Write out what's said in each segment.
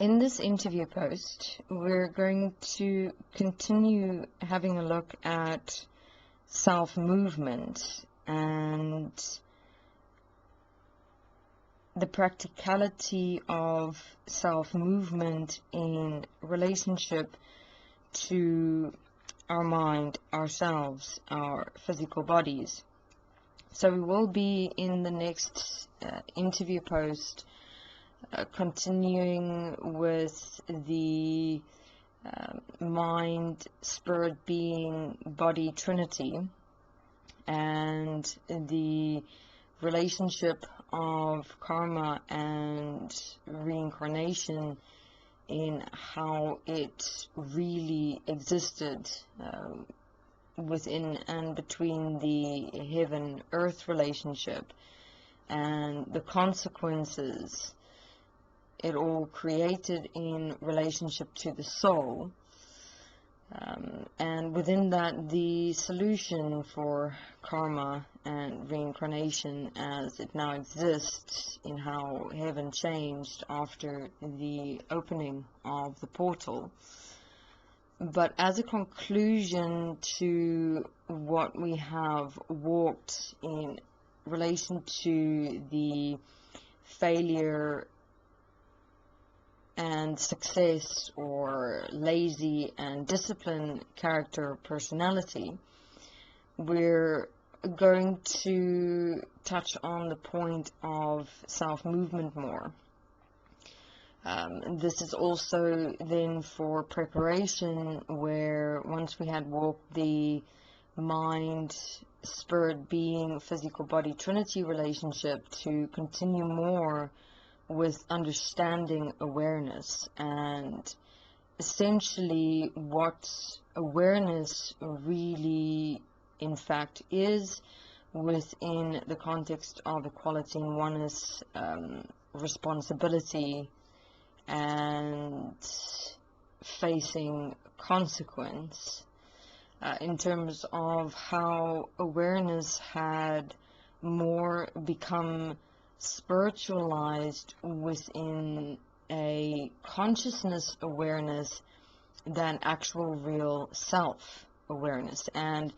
In this interview post, we're going to continue having a look at self-movement and the practicality of self-movement in relationship to our mind, ourselves, our physical bodies. So we will be in the next interview post continuing with the mind, spirit, being, body trinity, and the relationship of karma and reincarnation in how it really existed within and between the heaven-earth relationship and the consequences it all created in relationship to the soul, and within that the solution for karma and reincarnation as it now exists in how heaven changed after the opening of the portal. But as a conclusion to what we have walked in relation to the failure and success, or lazy and disciplined character personality, we're going to touch on the point of self-movement more. This is also then for preparation, where once we had walked the mind, spirit, being, physical body trinity relationship, to continue more with understanding awareness and essentially what awareness really in fact is within the context of equality and oneness, responsibility and facing consequence, in terms of how awareness had more become spiritualized within a consciousness awareness than actual real self awareness. And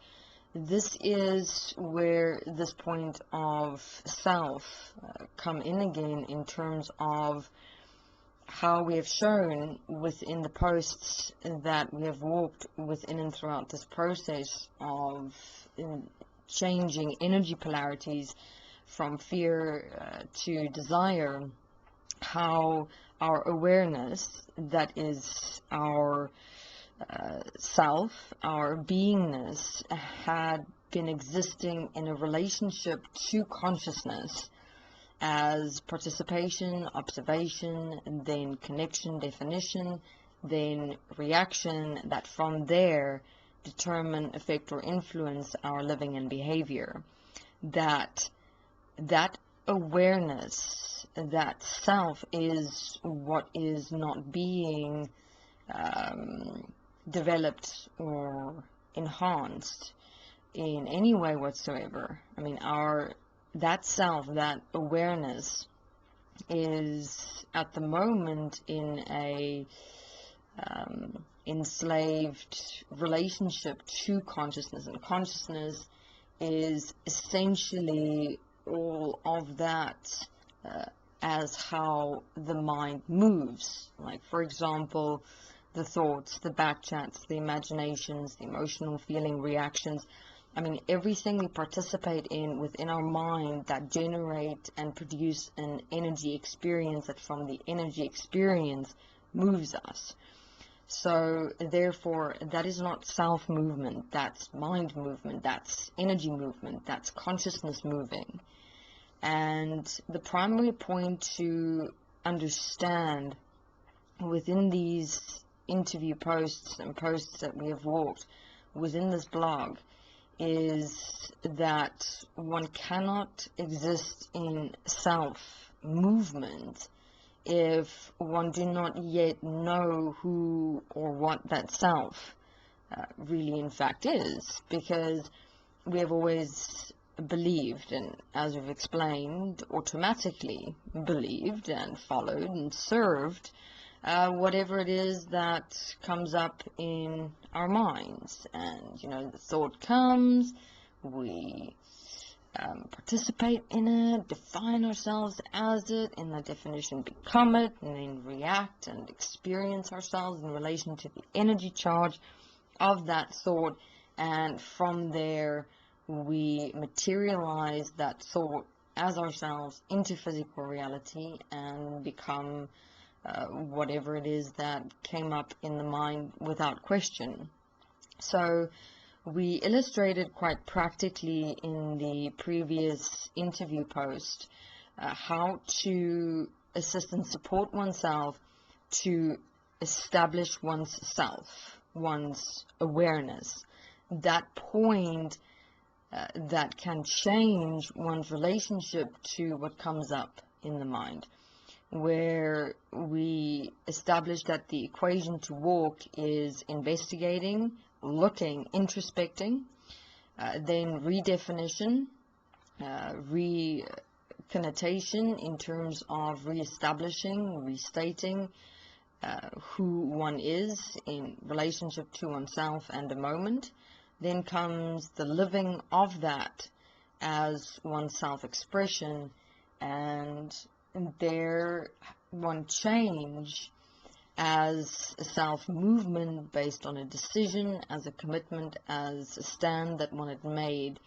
this is where this point of self come in again, in terms of how we have shown within the posts that we have walked within and throughout this process of changing energy polarities from fear to desire, how our awareness, that is our self, our beingness, had been existing in a relationship to consciousness as participation, observation, and then connection, definition, then reaction, that from there determine, affect, or influence our living and behavior. That awareness, that self, is what is not being developed or enhanced in any way whatsoever. I mean, that self, that awareness, is at the moment in a enslaved relationship to consciousness, and consciousness is essentially all of that as how the mind moves. Like, for example, the thoughts, the backchats, the imaginations, the emotional feeling reactions. I mean, everything we participate in within our mind that generate and produce an energy experience, that from the energy experience moves us. So therefore, that is not self-movement, that's mind movement, that's energy movement, that's consciousness moving. And the primary point to understand within these interview posts and posts that we have walked within this blog is that one cannot exist in self-movement if one do not yet know who or what that self really in fact is, because we have always believed, and as we've explained, automatically believed and followed and served whatever it is that comes up in our minds. And, the thought comes, we participate in it, define ourselves as it, in the definition become it, and then react and experience ourselves in relation to the energy charge of that thought. And from there, we materialize that thought as ourselves into physical reality and become whatever it is that came up in the mind without question. So we illustrated quite practically in the previous interview post how to assist and support oneself to establish one's self, one's awareness, that point that can change one's relationship to what comes up in the mind, where we established that the equation to walk is investigating, looking, introspecting, then redefinition, reconnotation in terms of reestablishing, restating who one is in relationship to oneself and a moment. Then comes the living of that as one's self-expression, and there one change as a self-movement based on a decision, as a commitment, as a stand that one had made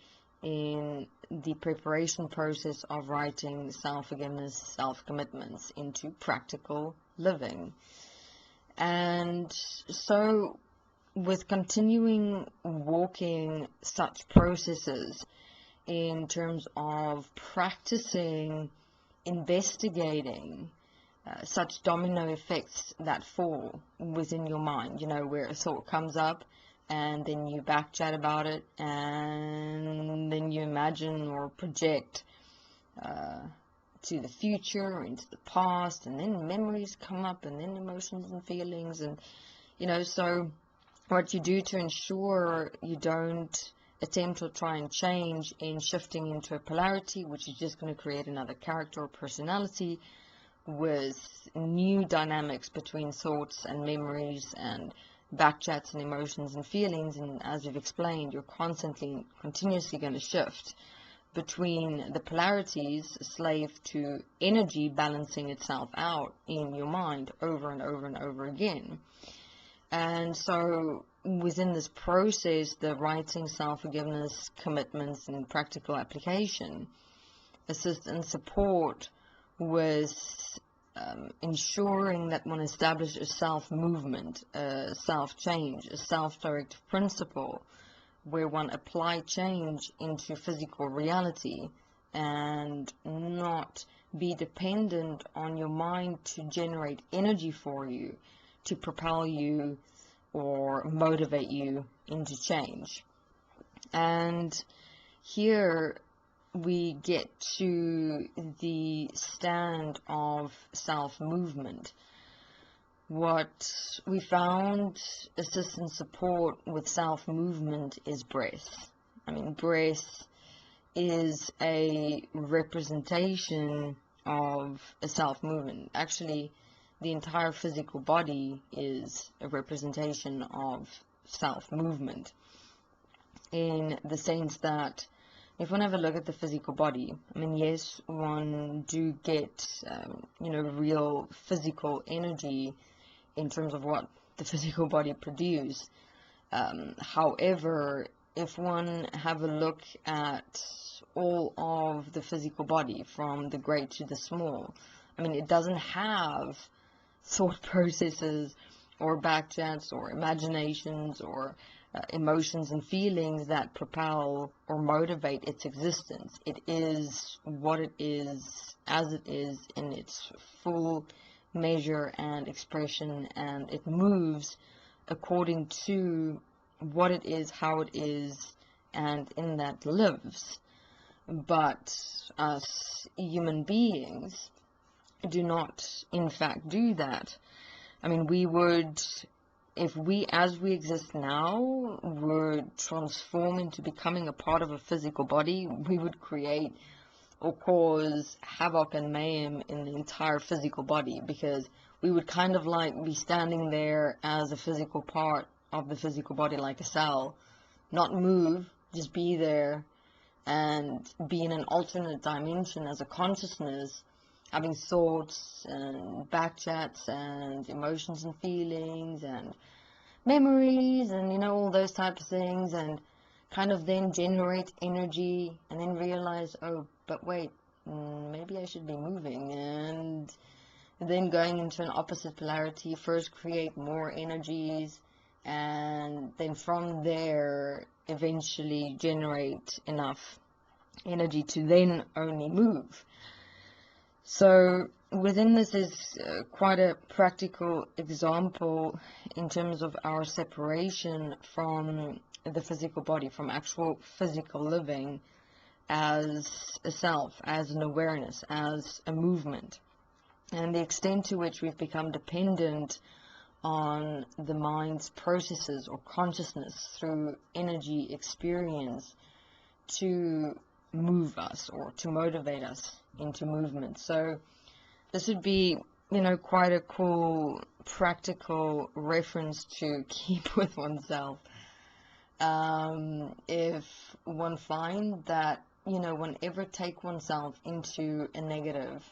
in the preparation process of writing self-forgiveness, self-commitments into practical living. And so with continuing walking such processes in terms of practicing, investigating such domino effects that fall within your mind, where a thought comes up and then you back chat about it, and then you imagine or project to the future or into the past, and then memories come up, and then emotions and feelings, and so what you do to ensure you don't attempt or try and change in shifting into a polarity, which is just going to create another character or personality with new dynamics between thoughts and memories and backchats and emotions and feelings. And as we've explained, you're continuously going to shift between the polarities, a slave to energy balancing itself out in your mind over and over and over again. And so within this process, the writing, self-forgiveness, commitments, and practical application, assist and support with ensuring that one establishes a self-movement, a self-change, a self-directive principle, where one apply change into physical reality and not be dependent on your mind to generate energy for you, to propel you or motivate you into change. And here we get to the stand of self-movement. What we found assist and support with self-movement is breath. Breath is a representation of a self-movement. Actually, the entire physical body is a representation of self-movement, in the sense that if one have a look at the physical body, yes, one do get, real physical energy in terms of what the physical body produce. However, if one have a look at all of the physical body, from the great to the small, it doesn't have thought processes or backchats or imaginations or emotions and feelings that propel or motivate its existence. It is what it is, as it is, in its full measure and expression, and it moves according to what it is, how it is, and in that lives. But us human beings do not, in fact, do that. We would, if we, as we exist now, would transform into becoming a part of a physical body, we would create or cause havoc and mayhem in the entire physical body, because we would kind of like be standing there as a physical part of the physical body, like a cell, not move, just be there and be in an alternate dimension as a consciousness, having thoughts and backchats and emotions and feelings and memories and, you know, all those types of things, and kind of then generate energy and then realize, oh, but wait, maybe I should be moving, and then going into an opposite polarity, first create more energies, and then from there eventually generate enough energy to then only move. So within this is quite a practical example in terms of our separation from the physical body, from actual physical living as a self, as an awareness, as a movement, and the extent to which we've become dependent on the mind's processes or consciousness through energy experience to move us or to motivate us into movement. So this would be, you know, quite a cool practical reference to keep with oneself. If one find that, you know, whenever take oneself into a negative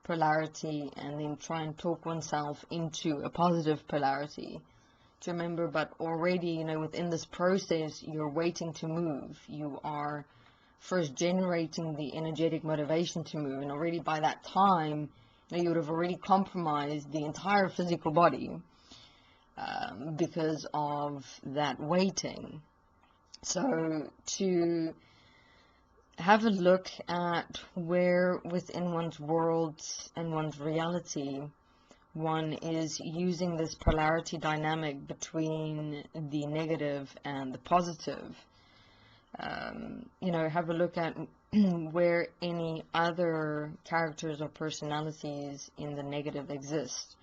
polarity and then try and talk oneself into a positive polarity, to remember, but already, you know, within this process, you're waiting to move. You are first generating the energetic motivation to move, and already by that time, you know, you would have already compromised the entire physical body because of that waiting. So to have a look at where within one's world and one's reality one is using this polarity dynamic between the negative and the positive. You know, have a look at where any other characters or personalities in the negative exist,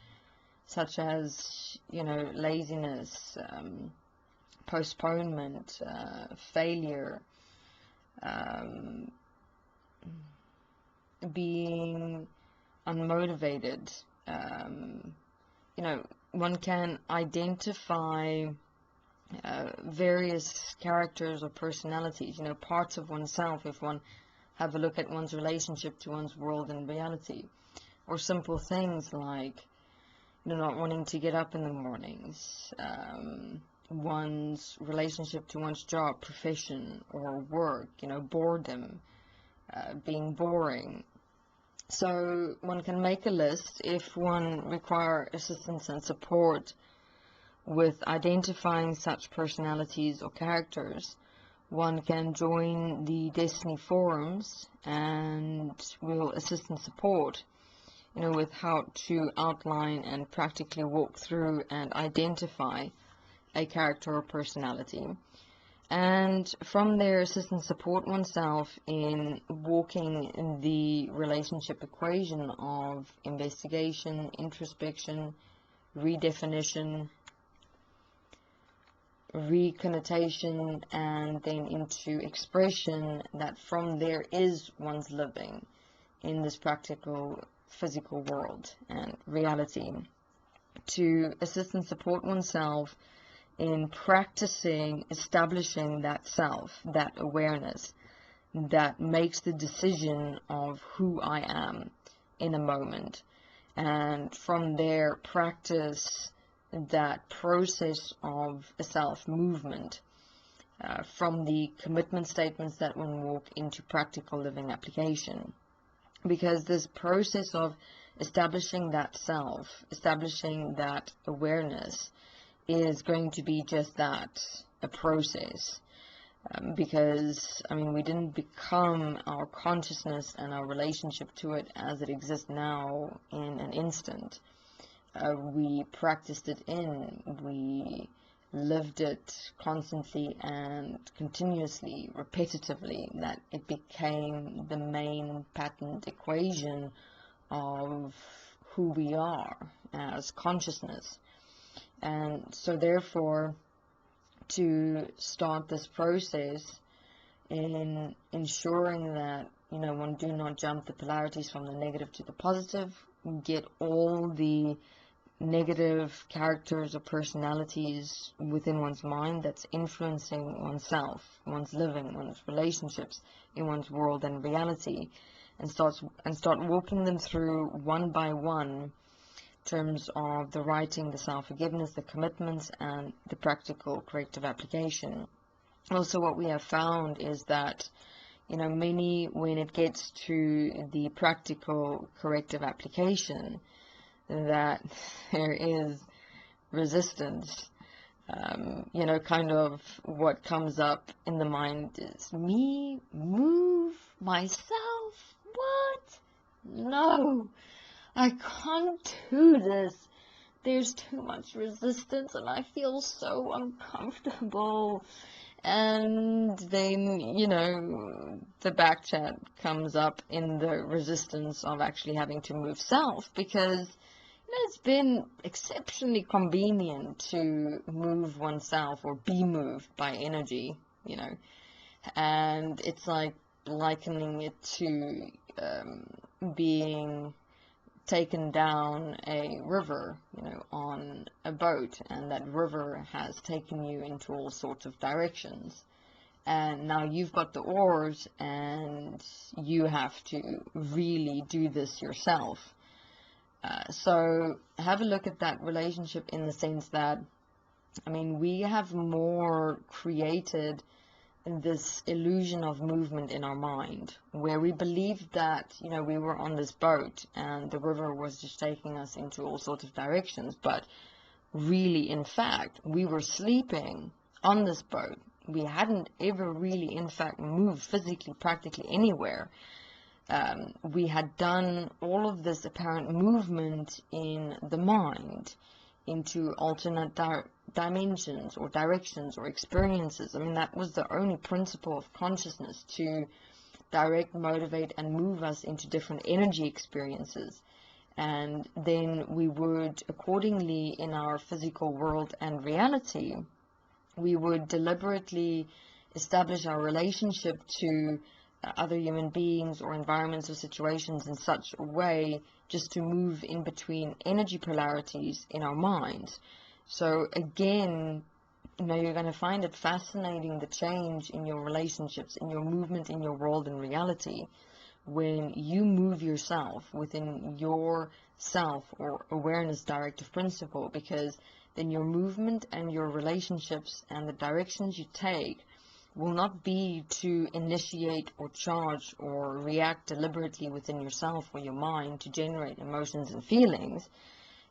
such as, you know, laziness, postponement, failure, being unmotivated. You know, one can identify various characters or personalities, you know, parts of oneself, if one have a look at one's relationship to one's world and reality, or simple things like, you know, not wanting to get up in the mornings, one's relationship to one's job, profession, or work, you know, boredom, being boring. So one can make a list if one require assistance and support with identifying such personalities or characters. One can join the Destiny forums and we'll assist and support, you know, with how to outline and practically walk through and identify a character or personality. And from there, assist and support oneself in walking in the relationship equation of investigation, introspection, redefinition, reconnotation, and then into expression, that from there is one's living in this practical physical world and reality. To assist and support oneself in practicing establishing that self, that awareness that makes the decision of who I am in a moment, and from there practice that process of a self movement from the commitment statements that one walk into practical living application. Because this process of establishing that self, establishing that awareness, is going to be just that, a process. Because, I mean, we didn't become our consciousness and our relationship to it as it exists now in an instant. We practiced it we lived it constantly and continuously, repetitively, that it became the main patterned equation of who we are as consciousness. And so therefore, to start this process in ensuring that, you know, one do not jump the polarities from the negative to the positive, get all the negative characters or personalities within one's mind that's influencing oneself, one's living, one's relationships in one's world and reality, and start walking them through one by one in terms of the writing, the self-forgiveness, the commitments, and the practical corrective application. Also, what we have found is that, many, when it gets to the practical corrective application, that there is resistance. Kind of what comes up in the mind is, me move myself? What? No, I can't do this. There's too much resistance and I feel so uncomfortable. And then, the back chat comes up in the resistance of actually having to move self, because it's been exceptionally convenient to move oneself or be moved by energy, and it's like likening it to being taken down a river, on a boat, and that river has taken you into all sorts of directions. And now you've got the oars and you have to really do this yourself. So have a look at that relationship in the sense that, we have more created this illusion of movement in our mind, where we believed that, we were on this boat and the river was just taking us into all sorts of directions. But really, in fact, we were sleeping on this boat. We hadn't ever really, in fact, moved physically, practically anywhere. We had done all of this apparent movement in the mind into alternate dimensions or directions or experiences. That was the only principle of consciousness, to direct, motivate, and move us into different energy experiences. And then we would, accordingly, in our physical world and reality, we would deliberately establish our relationship to other human beings or environments or situations in such a way just to move in between energy polarities in our minds. So again, you're going to find it fascinating, the change in your relationships, in your movement, in your world and reality, when you move yourself within your self or awareness directive principle, because then your movement and your relationships and the directions you take will not be to initiate or charge or react deliberately within yourself or your mind to generate emotions and feelings.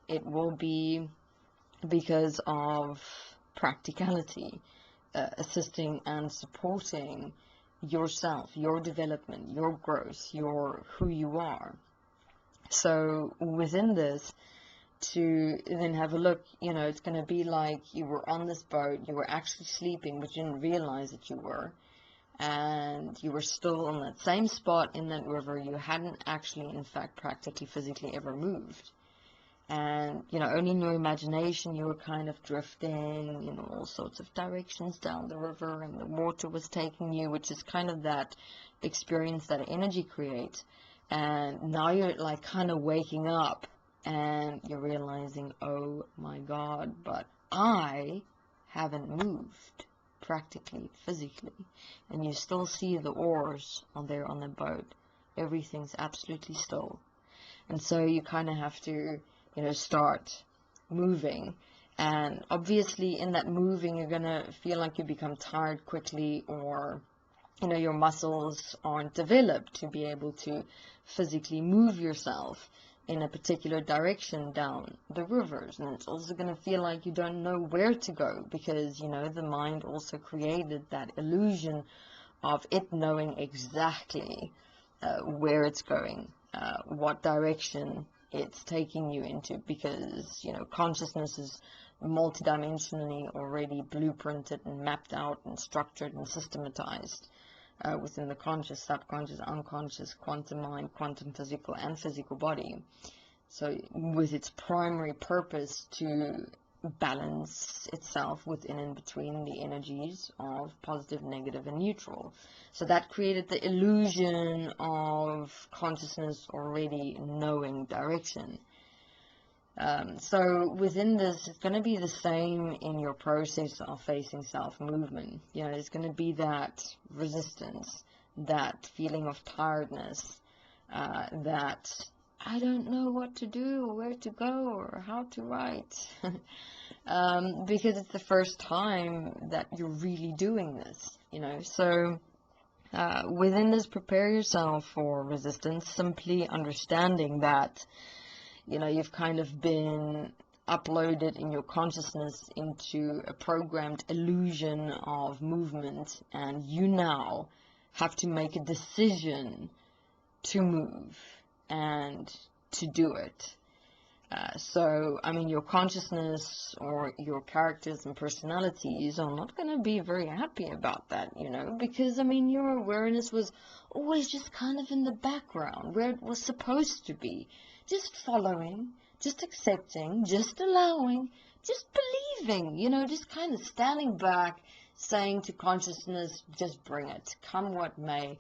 It will be because of practicality, assisting and supporting yourself, your development, your growth, who you are. So within this, to then have a look, it's going to be like you were on this boat, you were actually sleeping, but you didn't realize that you were, and you were still on that same spot in that river. You hadn't actually, in fact, practically, physically ever moved. And, only in your imagination, you were kind of drifting in all sorts of directions down the river, and the water was taking you, which is kind of that experience that energy creates. And now you're like kind of waking up, and you're realizing, oh my God, but I haven't moved practically, physically. And you still see the oars on there on the boat. Everything's absolutely still. And so you kind of have to, start moving. And obviously in that moving, you're going to feel like you become tired quickly, or, your muscles aren't developed to be able to physically move yourself in a particular direction down the rivers. And it's also going to feel like you don't know where to go, because the mind also created that illusion of it knowing exactly where it's going, what direction it's taking you into, because consciousness is multidimensionally already blueprinted and mapped out and structured and systematized within the conscious, subconscious, unconscious, quantum mind, quantum physical, and physical body. So with its primary purpose to balance itself within and between the energies of positive, negative, and neutral. So that created the illusion of consciousness already knowing direction. So within this, it's going to be the same in your process of facing self movement. You know, there's going to be that resistance, that feeling of tiredness, that I don't know what to do, or where to go, or how to write, because it's the first time that you're really doing this, you know. So within this, prepare yourself for resistance, simply understanding that, you know, you've kind of been uploaded in your consciousness into a programmed illusion of movement, and you now have to make a decision to move and to do it. So, I mean, your consciousness or your characters and personalities are not going to be very happy about that, you know, because, I mean, your awareness was always just kind of in the background where it was supposed to be. Just following, just accepting, just allowing, just believing, you know, just kind of standing back, saying to consciousness, just bring it. Come what may.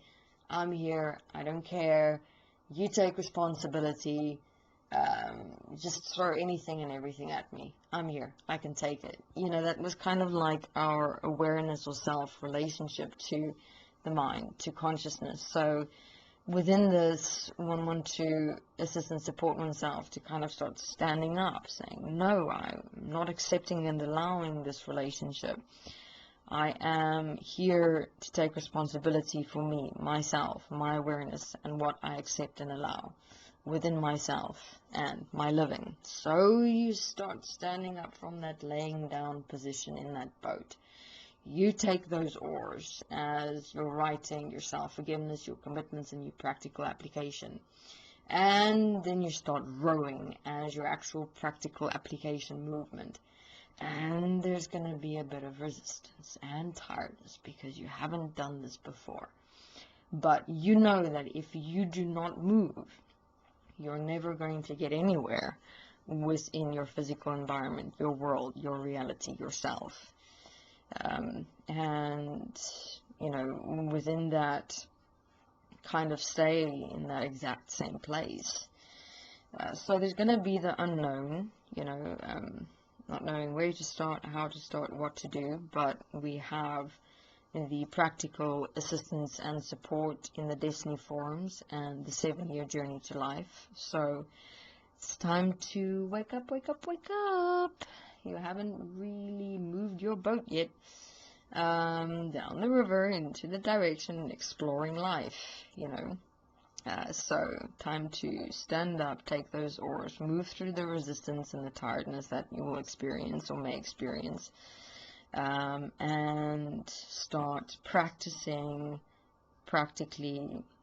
I'm here. I don't care. You take responsibility. Just throw anything and everything at me. I'm here. I can take it. You know, that was kind of like our awareness or self relationship to the mind, to consciousness. So within this, one want to assist and support oneself to kind of start standing up, saying, no, I'm not accepting and allowing this relationship. I am here to take responsibility for me, myself, my awareness, and what I accept and allow within myself and my living. So you start standing up from that laying down position in that boat. You take those oars as you're writing your self-forgiveness, your commitments, and your practical application. And then you start rowing as your actual practical application movement. And there's going to be a bit of resistance and tiredness because you haven't done this before. But you know that if you do not move, you're never going to get anywhere within your physical environment, your world, your reality, yourself. And, you know, within that, kind of stay in that exact same place. So there's going to be the unknown, you know, not knowing where to start, how to start, what to do, but we have the practical assistance and support in the Destiny Forums and the 7-year journey to life. So it's time to wake up, wake up, wake up. You haven't really moved your boat yet down the river into the direction exploring life, you know. So time to stand up, take those oars, move through the resistance and the tiredness that you will experience or may experience, and start practically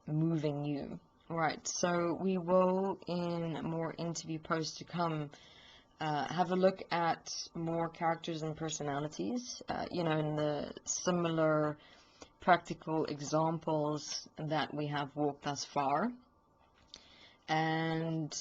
moving you. Right, so we will, in more interview posts to come, have a look at more characters and personalities, you know, in the similar practical examples that we have walked thus far. And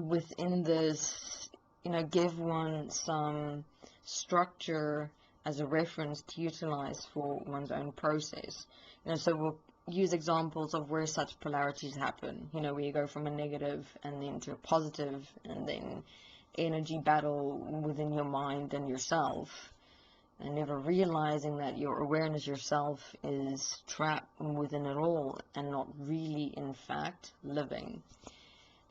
within this, you know, give one some structure as a reference to utilize for one's own process. You know, so we'll use examples of where such polarities happen, you know, where you go from a negative and then to a positive, and then energy battle within your mind and yourself, and never realizing that your awareness yourself is trapped within it all and not really, in fact, living.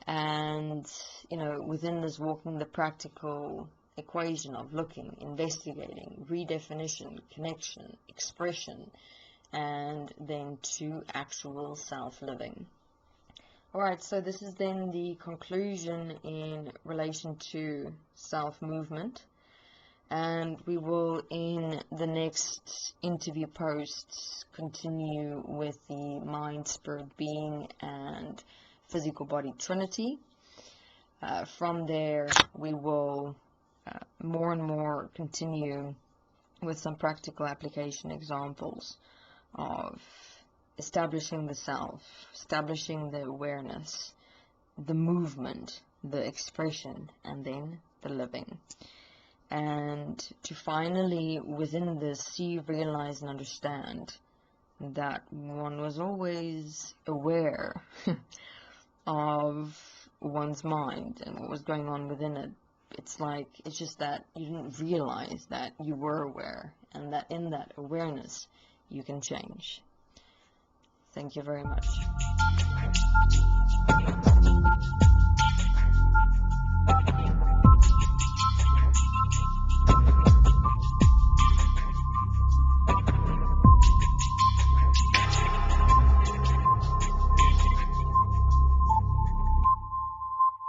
And, you know, within this, walking the practical equation of looking, investigating, redefinition, connection, expression, and then to actual self-living. Alright, so this is then the conclusion in relation to self-movement. And we will, in the next interview posts, continue with the mind, spirit, being, and physical body trinity. From there, we will more and more continue with some practical application examples of establishing the self, establishing the awareness, the movement, the expression, and then the living. and to finally within this see, realize, and understand that one was always aware of one's mind and what was going on within it. It's like, it's just that you didn't realize that you were aware, and that in that awareness you can change. Thank you very much.